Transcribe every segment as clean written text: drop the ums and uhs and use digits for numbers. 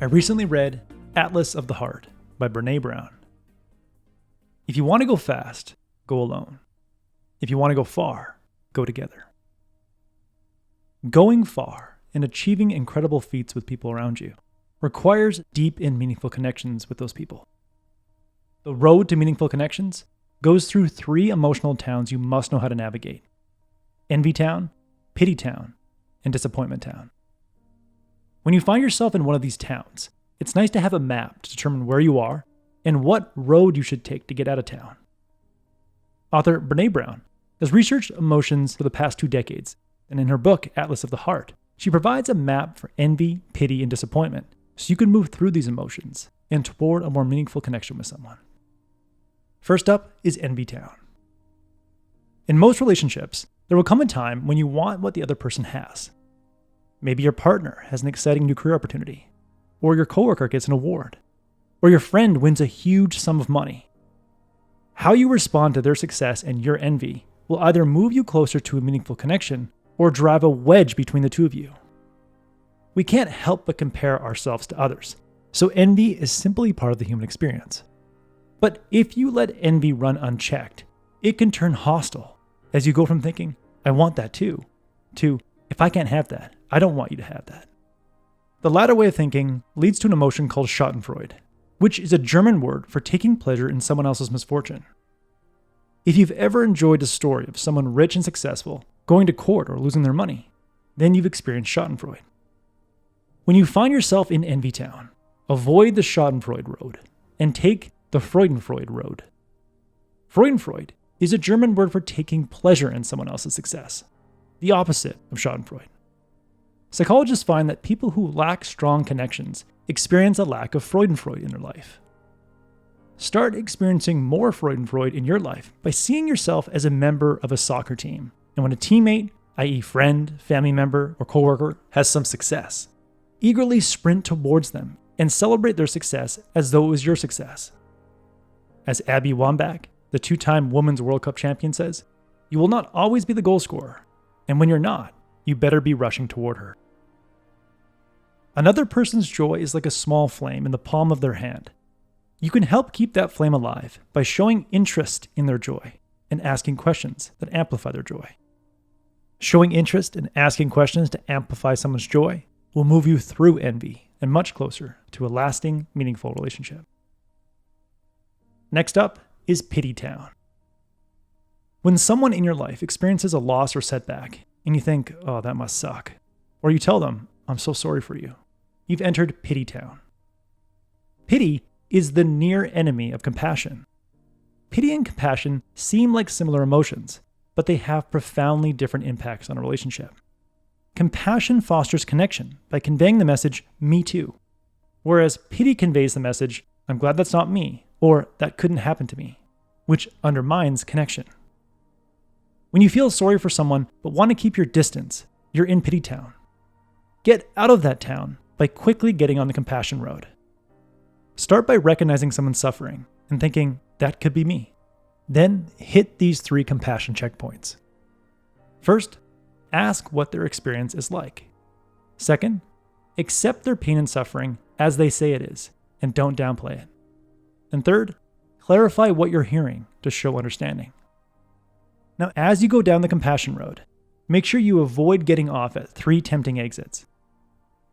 I recently read Atlas of the Heart by Brené Brown. If you want to go fast, go alone. If you want to go far, go together. Going far and achieving incredible feats with people around you requires deep and meaningful connections with those people. The road to meaningful connections goes through 3 emotional towns you must know how to navigate: Envy Town, Pity Town, and Disappointment Town. When you find yourself in one of these towns, it's nice to have a map to determine where you are and what road you should take to get out of town. Author Brené Brown has researched emotions for the past 2 decades, and in her book, Atlas of the Heart, she provides a map for envy, pity, and disappointment so you can move through these emotions and toward a more meaningful connection with someone. First up is Envy Town. In most relationships, there will come a time when you want what the other person has. Maybe your partner has an exciting new career opportunity, or your coworker gets an award, or your friend wins a huge sum of money. How you respond to their success and your envy will either move you closer to a meaningful connection or drive a wedge between the two of you. We can't help but compare ourselves to others, so envy is simply part of the human experience. But if you let envy run unchecked, it can turn hostile as you go from thinking, I want that too, to, if I can't have that, I don't want you to have that. The latter way of thinking leads to an emotion called Schadenfreude, which is a German word for taking pleasure in someone else's misfortune. If you've ever enjoyed a story of someone rich and successful going to court or losing their money, then you've experienced Schadenfreude. When you find yourself in Envy Town, avoid the Schadenfreude road and take the Freudenfreude road. Freudenfreude is a German word for taking pleasure in someone else's success, the opposite of Schadenfreude. Psychologists find that people who lack strong connections experience a lack of Freudenfreude in their life. Start experiencing more Freudenfreude in your life by seeing yourself as a member of a soccer team. And when a teammate, i.e. friend, family member, or coworker, has some success, eagerly sprint towards them and celebrate their success as though it was your success. As Abby Wambach, the 2-time Women's World Cup champion, says, you will not always be the goal scorer, and when you're not, you better be rushing toward her. Another person's joy is like a small flame in the palm of their hand. You can help keep that flame alive by showing interest in their joy and asking questions that amplify their joy. Showing interest and asking questions to amplify someone's joy will move you through envy and much closer to a lasting, meaningful relationship. Next up is Pity Town. When someone in your life experiences a loss or setback, and you think, oh, that must suck, or you tell them, I'm so sorry for you, you've entered Pity Town. Pity is the near enemy of compassion. Pity and compassion seem like similar emotions, but they have profoundly different impacts on a relationship. Compassion fosters connection by conveying the message, me too, whereas pity conveys the message, I'm glad that's not me, or that couldn't happen to me, which undermines connection. When you feel sorry for someone but want to keep your distance, you're in Pity Town. Get out of that town by quickly getting on the compassion road. Start by recognizing someone's suffering and thinking, that could be me. Then hit these 3 compassion checkpoints. First, ask what their experience is like. Second, accept their pain and suffering as they say it is, and don't downplay it. And third, clarify what you're hearing to show understanding. Now, as you go down the compassion road, make sure you avoid getting off at 3 tempting exits.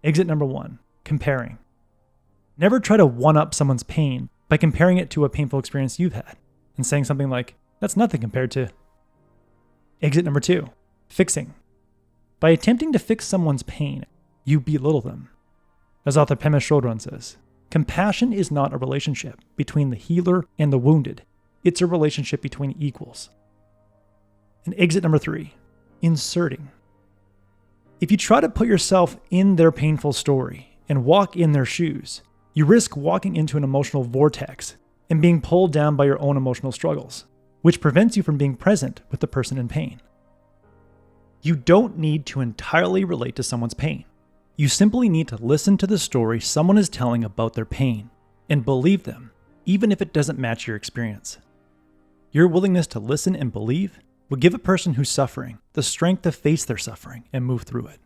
Exit number 1, comparing. Never try to one-up someone's pain by comparing it to a painful experience you've had and saying something like, that's nothing compared to. Exit number 2, fixing. By attempting to fix someone's pain, you belittle them. As author Pema Chodron says, compassion is not a relationship between the healer and the wounded. It's a relationship between equals. And exit number 3, inserting. If you try to put yourself in their painful story and walk in their shoes, you risk walking into an emotional vortex and being pulled down by your own emotional struggles, which prevents you from being present with the person in pain. You don't need to entirely relate to someone's pain. You simply need to listen to the story someone is telling about their pain and believe them, even if it doesn't match your experience. Your willingness to listen and believe will give a person who's suffering the strength to face their suffering and move through it.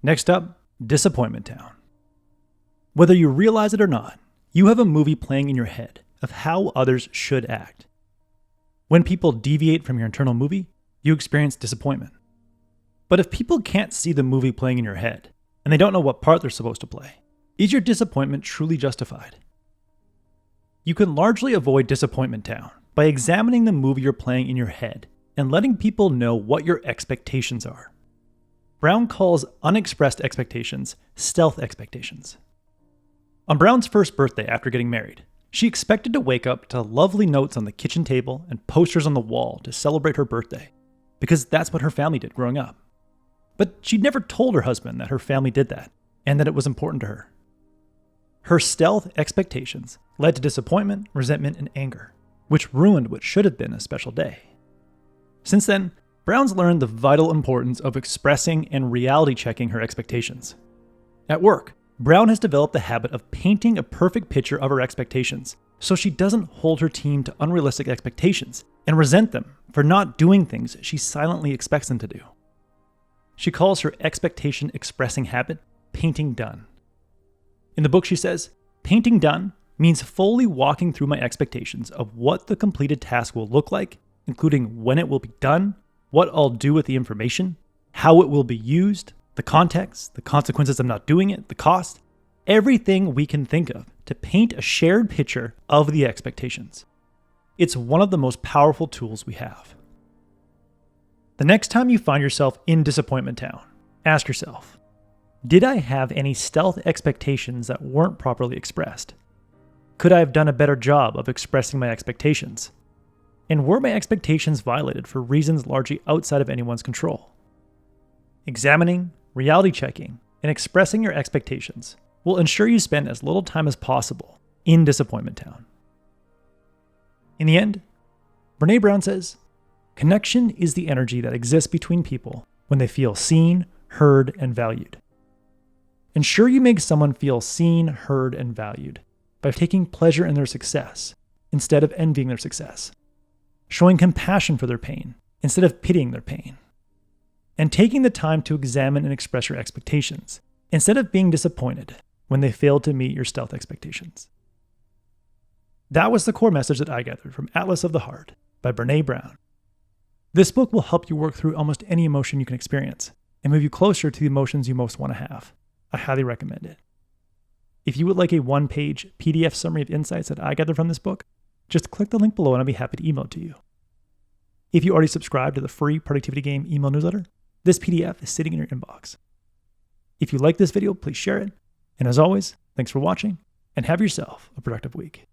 Next up, Disappointment Town. Whether you realize it or not, you have a movie playing in your head of how others should act. When people deviate from your internal movie, you experience disappointment. But if people can't see the movie playing in your head, and they don't know what part they're supposed to play, is your disappointment truly justified? You can largely avoid disappointment town by examining the movie you're playing in your head and letting people know what your expectations are. Brown calls unexpressed expectations stealth expectations. On Brown's first birthday after getting married, she expected to wake up to lovely notes on the kitchen table and posters on the wall to celebrate her birthday, because that's what her family did growing up. But she'd never told her husband that her family did that, and that it was important to her. Her stealth expectations led to disappointment, resentment, and anger, which ruined what should have been a special day. Since then, Brown's learned the vital importance of expressing and reality checking her expectations. At work, Brown has developed the habit of painting a perfect picture of her expectations, so she doesn't hold her team to unrealistic expectations and resent them for not doing things she silently expects them to do. She calls her expectation expressing habit painting done. In the book, she says, "Painting done means fully walking through my expectations of what the completed task will look like, including when it will be done, what I'll do with the information, how it will be used, the context, the consequences of not doing it, the cost, everything we can think of to paint a shared picture of the expectations." It's one of the most powerful tools we have. The next time you find yourself in disappointment town, ask yourself, did I have any stealth expectations that weren't properly expressed? Could I have done a better job of expressing my expectations? And were my expectations violated for reasons largely outside of anyone's control? Examining, reality checking, and expressing your expectations will ensure you spend as little time as possible in disappointment town. In the end, Brené Brown says, connection is the energy that exists between people when they feel seen, heard, and valued. Ensure you make someone feel seen, heard, and valued by taking pleasure in their success instead of envying their success, showing compassion for their pain instead of pitying their pain, and taking the time to examine and express your expectations instead of being disappointed when they fail to meet your stealth expectations. That was the core message that I gathered from Atlas of the Heart by Brené Brown. This book will help you work through almost any emotion you can experience and move you closer to the emotions you most want to have. I highly recommend it. If you would like a one-page PDF summary of insights that I gathered from this book, just click the link below and I'll be happy to email it to you. If you already subscribe to the free Productivity Game email newsletter, this PDF is sitting in your inbox. If you like this video, please share it. And as always, thanks for watching and have yourself a productive week.